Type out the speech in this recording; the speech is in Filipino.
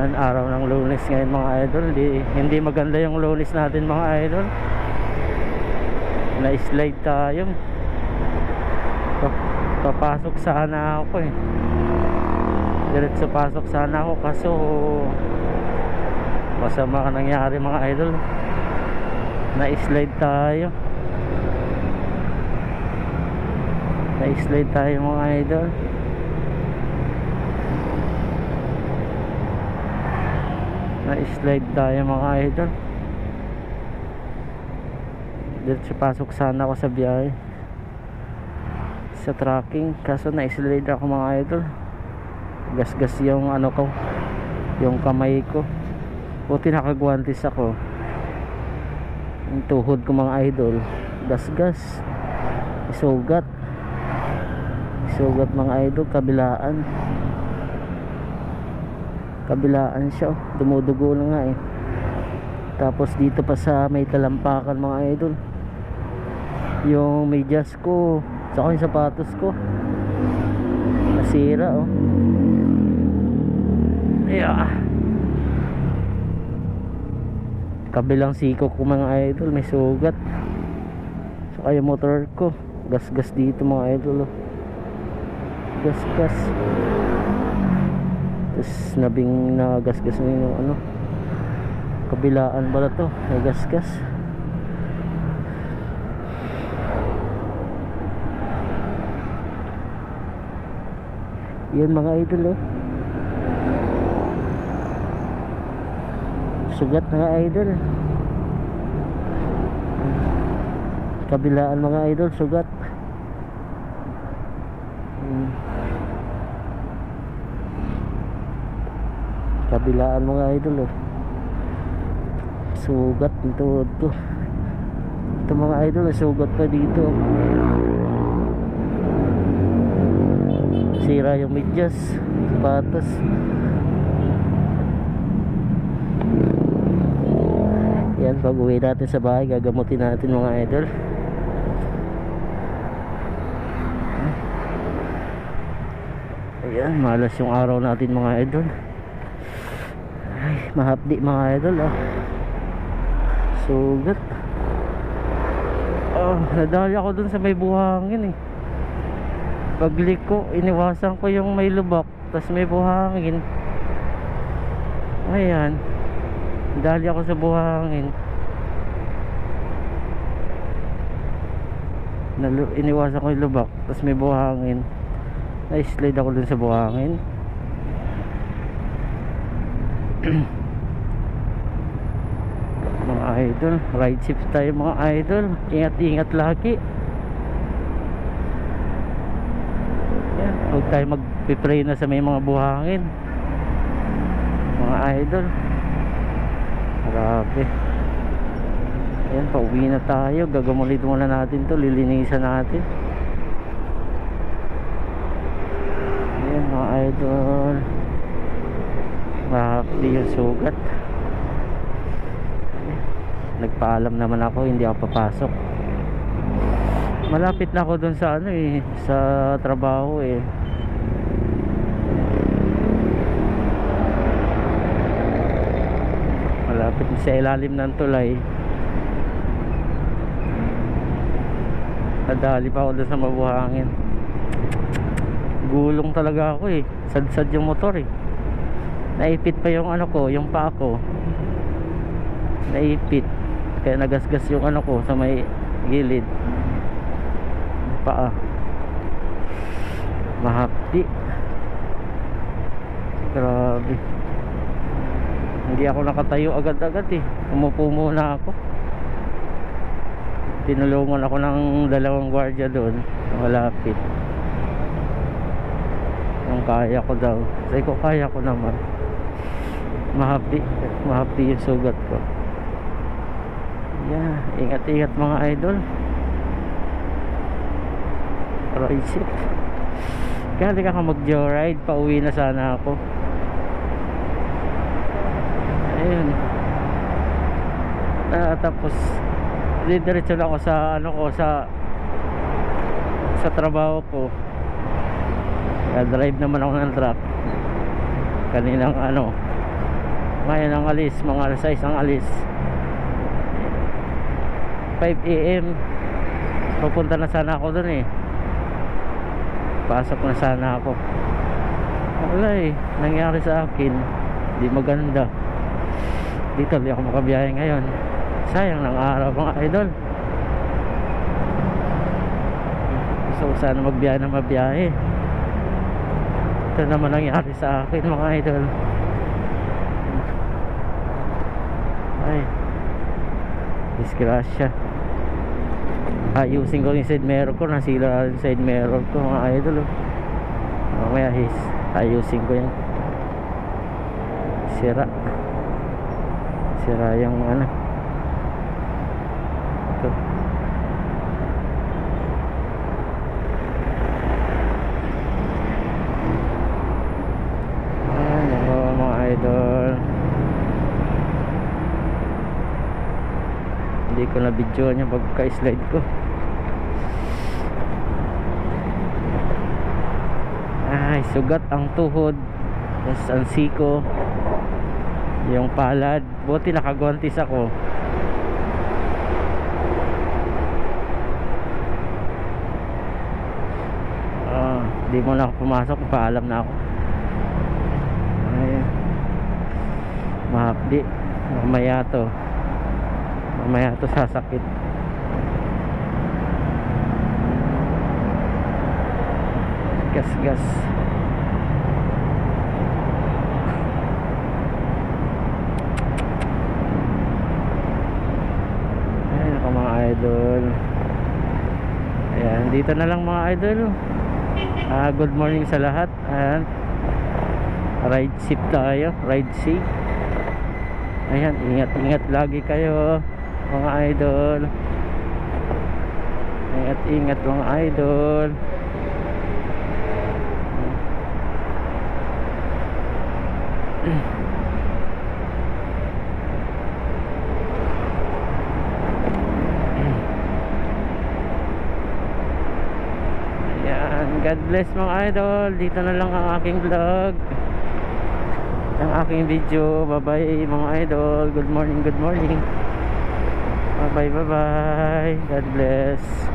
Yan, araw ng Lunes ngayon mga idol. Hindi maganda yung Lunes natin mga idol. Na-slide tayo. Papasok sana ako eh. Diretso pasok sana ako, kaso masama nangyari mga idol. Na-slide tayo. Na-slide tayo mga idol. Na-slide tayo mga idol. Diretso pasok sana ako sa biyahe, sa tracking, kaso na-slide ako mga idol. Gasgas yung ano ko, yung kamay ko. Buti nakagwantes ako. Yung tuhod ko mga idol, gasgas. Isugat mga idol, kabilaan siya, dumudugo na nga eh. Tapos dito pa sa may talampakan mga idol, yung medyas ko saka yung sapatos ko nasira oh. Yeah. Kabilang siko ko mga idol may sugat. Saka yung motor ko gasgas dito mga idol oh. Gasgas. Tapos nabing nagasgas na yung ano, kabilaan pala to, nagasgas. Yan mga idol oh. Sugat mga idol. Kabilaan mga idol, sugat. Kabilaan mga idol oh. Sugat nito to. Ito mga idol, sugat pa dito. Sira yung medyas, sapatos. Yan, pag uwi natin sa bahay gagamutin natin mga idol. Ayan, malas yung araw natin mga idol. Ay, mahapdi mga idol ah. Sugat. Oh, nadali ako dun sa may buhangin eh. Pagliko, iniwasan ko yung may lubak, tas may buhangin. Ayan, dali ako sa buhangin. Iniwasan ko yung lubak, tas may buhangin. Na-slide ako dun sa buhangin. Mga idol, ride shift tayo mga idol. Ingat-ingat lagi. Yan, huwag tayo mag-pray na sa may mga buhangin mga idol. Grabe. Ayan, pauwi na tayo. Gagamulit muna natin to, lilinisan natin. Ayan mga idol, mahapdi yung sugat. Nagpaalam naman ako, hindi ako papasok. Malapit na ako dun sa ano eh, sa trabaho eh. Malapit sa ilalim ng tulay. Nadali pa ako dun sa mabuhangin. Gulong talaga ako eh, sad-sad yung motor eh. Naipit pa yung ano ko, yung paa ko. Naipit, kaya nagasgas yung ano ko sa may gilid paa. Mahapdi. Grabe. Hindi ako nakatayo agad-agad eh. Umupo muna ako. Tinulungan ako ng dalawang gwardiya doon, malapit. Yung kaya ko daw, sabi ko kaya ko naman. Mahapdi yung sugat ko. Yeah, ingat-ingat mga idol. Ride shift. Kaya di ka mag-joyride, pauwi na sana ako. Ayun. Tapos diretso na ako sa ano ko, sa trabaho ko. Kaya drive naman ako ng truck. Kaninang ano, Ngayon ang alis, mga alas 6 ang alis. 5 AM. Pupunta na sana ako dun eh. Pasok na sana ako. Wala eh, nangyari sa akin, di maganda. Dito di ako makabiyahe ngayon. Sayang ng araw mga idol. Gusto ko sana magbiyahe na mabiyahe. Ito naman nangyari sa akin mga idol. Ay, disgrasya. Ayusin ko yung side mirror ko. Nasira yung side mirror ko mga idol. Mamaya ayusin ko yan. Sira yung ano. Ito. Ayan mga idol. Hindi ko na videoan yung pagka-slide ko. Ay, sugat ang tuhod. Tapos ang siko, yung palad. Buti nakagwantis ako. Di mo na ako pumasok, paalam na ako. Ay, mahapdi. Mamaya to sasakit. Gas. Ayan ako mga idol. Ayan, dito na lang mga idol. Good morning sa lahat. Ayan, ride safe tayo. Ride safe. Ayan, ingat lagi kayo mga idol. Ingat mga idol. Ayan, God bless mga idol. Dito na lang ang aking vlog, ang aking video. Bye bye mga idol. Good morning. Bye bye. God bless.